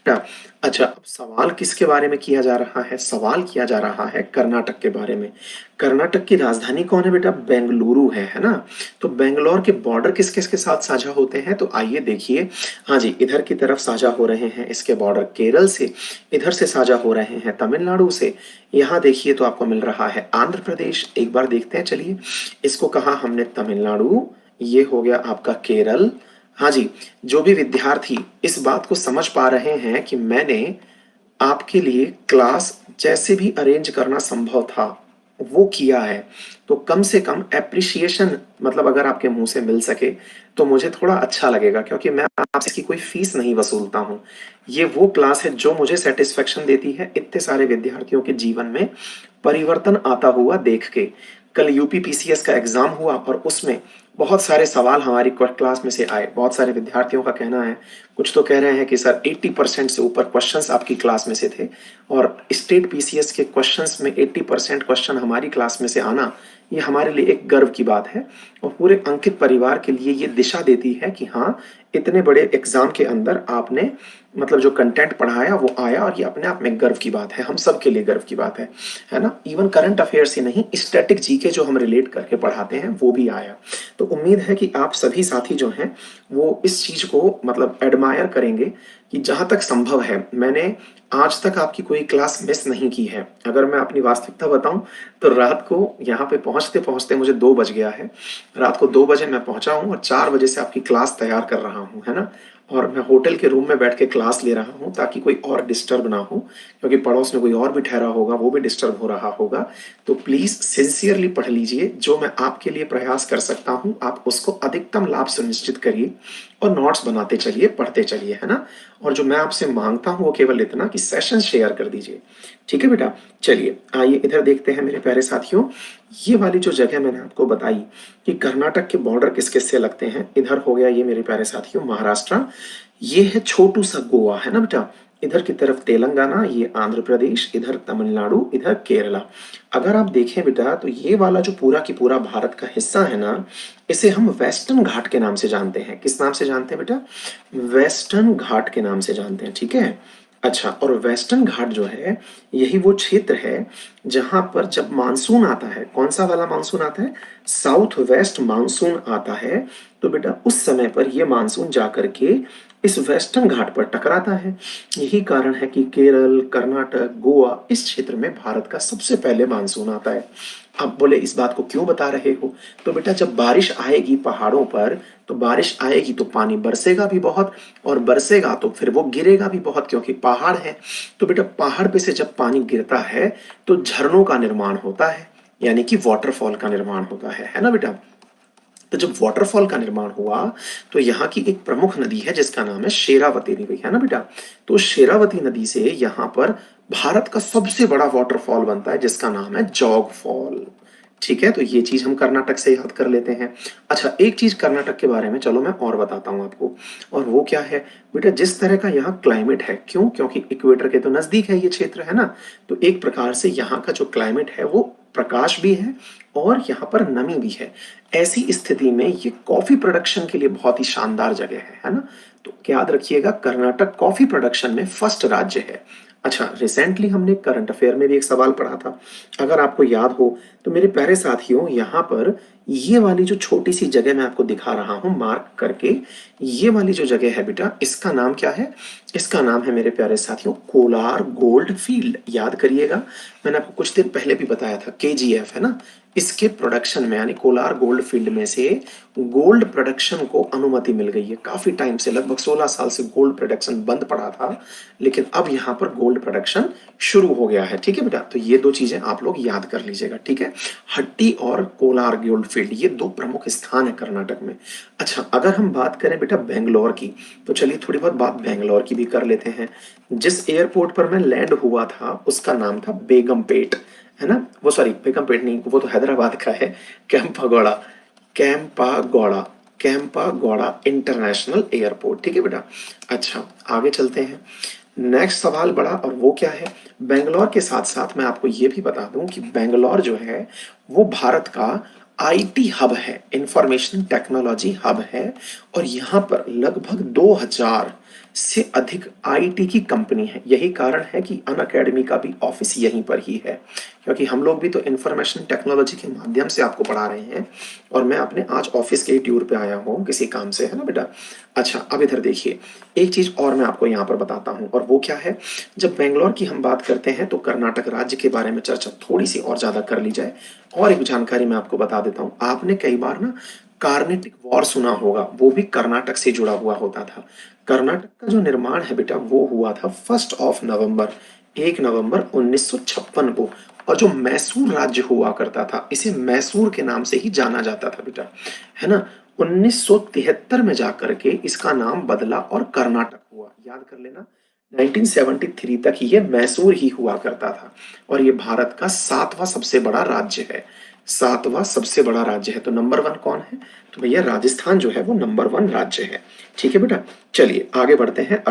अच्छा, अब सवाल किसके बारे में किया जा रहा है? सवाल किया जा रहा है कर्नाटक के बारे में। कर्नाटक की राजधानी कौन है बेटा? बेंगलुरु है ना? तो बेंगलोर के बॉर्डर किस-किस के साथ साझा होते हैं? तो आइए देखिए। हाँ जी, इधर की तरफ साझा हो रहे हैं इसके बॉर्डर केरल से, इधर से साझा हो रहे हैं तमिलनाडु से। यहाँ देखिए तो आपको मिल रहा है आंध्र प्रदेश। एक बार देखते हैं चलिए। इसको कहा हमने तमिलनाडु, ये हो गया आपका केरल। हाँ जी, जो भी विद्यार्थी इस बात को समझ पा रहे हैं कि मैंने आपके लिए क्लास जैसे भी अरेंज करना संभव था वो किया है, तो कम से कम एप्रिसिएशन मतलब अगर आपके मुंह से मिल सके तो मुझे थोड़ा अच्छा लगेगा, क्योंकि मैं आपसे इसकी कोई फीस नहीं वसूलता हूँ। ये वो क्लास है जो मुझे सेटिस्फेक्शन देती है इतने सारे विद्यार्थियों के जीवन में परिवर्तन आता हुआ देख के। कल यूपी पीसीएस का एग्जाम हुआ और उसमें बहुत सारे सवाल हमारी क्लास में से आए। बहुत सारे विद्यार्थियों का कहना है, कुछ तो कह रहे हैं कि सर 80% से ऊपर क्वेश्चंस आपकी क्लास में से थे, और स्टेट पीसीएस के क्वेश्चंस में 80% क्वेश्चन हमारी क्लास में से आना, ये हमारे लिए एक गर्व की बात है। और पूरे अंकित परिवार के लिए ये दिशा देती है कि हाँ, इतने बड़े एग्जाम के अंदर आपने मतलब जो कंटेंट पढ़ाया वो आया, और ये अपने आप में गर्व की बात है, हम सब के लिए गर्व की बात है ना? इवन करंट अफेयर्स ही नहीं, स्टैटिक जीके जो हम रिलेट करके पढ़ाते हैं वो भी आया। तो उम्मीद है कि आप सभी साथी जो हैं वो इस चीज को मतलब एडमायर करेंगे कि जहां तक संभव है मैंने आज तक आपकी कोई क्लास मिस नहीं की है। अगर मैं अपनी वास्तविकता बताऊं तो रात को यहाँ पे पहुंचते पहुंचते मुझे 2 बज गया है। रात को 2 बजे मैं पहुंचा हूँ और 4 बजे से आपकी क्लास तैयार कर रहा हूँ, है ना? और मैं होटल के रूम में बैठ के क्लास ले रहा हूँ ताकि कोई और डिस्टर्ब ना हो, क्योंकि पड़ोस में कोई और भी ठहरा होगा, वो भी डिस्टर्ब हो रहा होगा। तो प्लीज सिंसियरली पढ़ लीजिए। जो मैं आपके लिए प्रयास कर सकता हूँ आप उसको अधिकतम लाभ सुनिश्चित करिए और नोट्स बनाते चलिए, पढ़ते चलिए, है ना? और जो मैं आपसे मांगता हूँ वो केवल इतना कि सेशन शेयर कर दीजिए। ठीक है बेटा? चलिए आइए इधर देखते हैं मेरे प्यारे साथियों। ये वाली जो जगह मैंने आपको बताई कि कर्नाटक के बॉर्डर किस किस से लगते हैं, इधर हो गया ये मेरे प्यारे साथियों महाराष्ट्र। ये है छोटू सा गोवा, है ना बेटा? इधर की तरफ तेलंगाना, ये आंध्र प्रदेश, इधर तमिलनाडु, इधर केरला। अगर आप देखें बेटा तो ये वाला जो पूरा की पूरा भारत का हिस्सा है ना, इसे हम वेस्टर्न घाट के नाम से जानते हैं। किस नाम से जानते हैं बेटा? वेस्टर्न घाट के नाम से जानते हैं, ठीक है? अच्छा, और वेस्टर्न घाट जो है यही वो क्षेत्र है जहां पर जब मानसून आता है, कौन सा वाला मानसून आता है? साउथ वेस्ट मानसून आता है। तो बेटा उस समय पर ये मानसून जाकर के इस वेस्टर्न घाट पर टकराता है। यही कारण है कि केरल, कर्नाटक, गोवा इस क्षेत्र में भारत का सबसे पहले मानसून आता है। अब बोले इस बात को क्यों बता रहे हो? तो बेटा जब बारिश आएगी पहाड़ों पर, तो बारिश आएगी तो पानी बरसेगा भी बहुत, और बरसेगा तो फिर वो गिरेगा भी बहुत, क्योंकि पहाड़ है। तो बेटा पहाड़ पे से जब पानी गिरता है तो झरनों का निर्माण होता है, यानी कि वाटरफॉल का निर्माण होता है ना बेटा? तो जब वाटरफॉल का निर्माण हुआ तो यहाँ की एक प्रमुख नदी है जिसका नाम है शेरावती नदी, है ना बेटा? तो शेरावती नदी से यहाँ पर भारत का सबसे बड़ा वाटरफॉल बनता है जिसका नाम है जॉग फॉल। ठीक है, तो ये चीज हम कर्नाटक से याद कर लेते हैं। अच्छा, एक चीज कर्नाटक के बारे में चलो मैं और बताता हूँ आपको, और वो क्या है बेटा? जिस तरह का यहाँ क्लाइमेट है, क्यों? क्योंकि इक्वेटर के तो नजदीक है ये क्षेत्र, है ना? तो एक प्रकार से यहाँ का जो क्लाइमेट है वो प्रकाश भी है और यहाँ पर नमी भी है। ऐसी स्थिति में ये कॉफी प्रोडक्शन के लिए बहुत ही शानदार जगह है ना? तो याद रखिएगा कर्नाटक कॉफी प्रोडक्शन में फर्स्ट राज्य है। अच्छा, रिसेंटली हमने करंट अफेयर में भी एक सवाल पढ़ा था, अगर आपको याद हो तो मेरे प्यारे साथियों, यहाँ पर ये वाली जो छोटी सी जगह मैं आपको दिखा रहा हूं मार्क करके, ये वाली जो जगह है बेटा इसका नाम क्या है? इसका नाम है मेरे प्यारे साथियों कोलार गोल्ड फील्ड। याद करिएगा, मैंने आपको कुछ दिन पहले भी बताया था केजीएफ, है ना? इसके प्रोडक्शन में यानी कोलार गोल्ड फील्ड में से गोल्ड प्रोडक्शन को अनुमति मिल गई है। काफी टाइम से, लगभग 16 साल से गोल्ड प्रोडक्शन बंद पड़ा था, लेकिन अब यहाँ पर गोल्ड प्रोडक्शन शुरू हो गया है। ठीक है बेटा? तो ये दो चीजें आप लोग याद कर लीजिएगा, ठीक है? हट्टी और कोलार गोल्ड फील्ड ये दो प्रमुख स्थान है कर्नाटक में। अच्छा, अगर हम बात करें बेटा बेंगलोर की, तो चलिए थोड़ी बहुत बात बेंगलोर की भी कर लेते हैं। जिस एयरपोर्ट पर मैं लैंड हुआ था उसका नाम था बेगमपेट, है ना? वो सॉरी, बेगमपेट नहीं, वो तो हैदराबाद का है। कैंपागौड़ा, कैंपागौड़ा, कैंपागौड़ा इंटरनेशनल एयरपोर्ट। ठीक है बेटा? अच्छा, आगे चलते हैं। नेक्स्ट सवाल बड़ा, और वो क्या है? बेंगलोर के साथ साथ मैं आपको ये भी बता दूं कि बेंगलोर जो है वो भारत का आईटी हब है, इंफॉर्मेशन टेक्नोलॉजी हब है। और यहाँ पर लगभग 2000 से अधिक आईटी की कंपनी है। यही कारण है कि अनअकैडमी का भी ऑफिस यहीं पर ही है, क्योंकि हम लोग भी तो इंफॉर्मेशन टेक्नोलॉजी के माध्यम से आपको पढ़ा रहे हैं और मैं अपने आज ऑफिस के ही टूर पे आया हूँ किसी काम से, है ना बेटा। अच्छा, अब इधर देखिए, एक चीज और मैं आपको यहाँ पर बताता हूँ, और वो क्या है, जब बेंगलोर की हम बात करते हैं तो कर्नाटक राज्य के बारे में चर्चा थोड़ी सी और ज्यादा कर ली जाए। और एक जानकारी मैं आपको बता देता हूँ, आपने कई बार ना कार्नेटिक वॉर सुना होगा, वो भी कर्नाटक से जुड़ा हुआ होता था। कर्नाटक का जो निर्माण है बेटा वो हुआ था 1 नवंबर 1956 को। और जो मैसूर राज्य हुआ करता था, इसे मैसूर के नाम से ही जाना जाता था बेटा, है ना। 1973 में जाकर के इसका नाम बदला और कर्नाटक हुआ, याद कर लेना। 1973 तक ये मैसूर ही हुआ करता था। और ये भारत का 7वां सबसे बड़ा राज्य है। 7वां सबसे बड़ा राज्य है, तो नंबर 1 कौन है? तो भैया राजस्थान जो है वो नंबर 1 राज्य है। ठीक है बेटा, चलिए आगे बढ़ते हैं।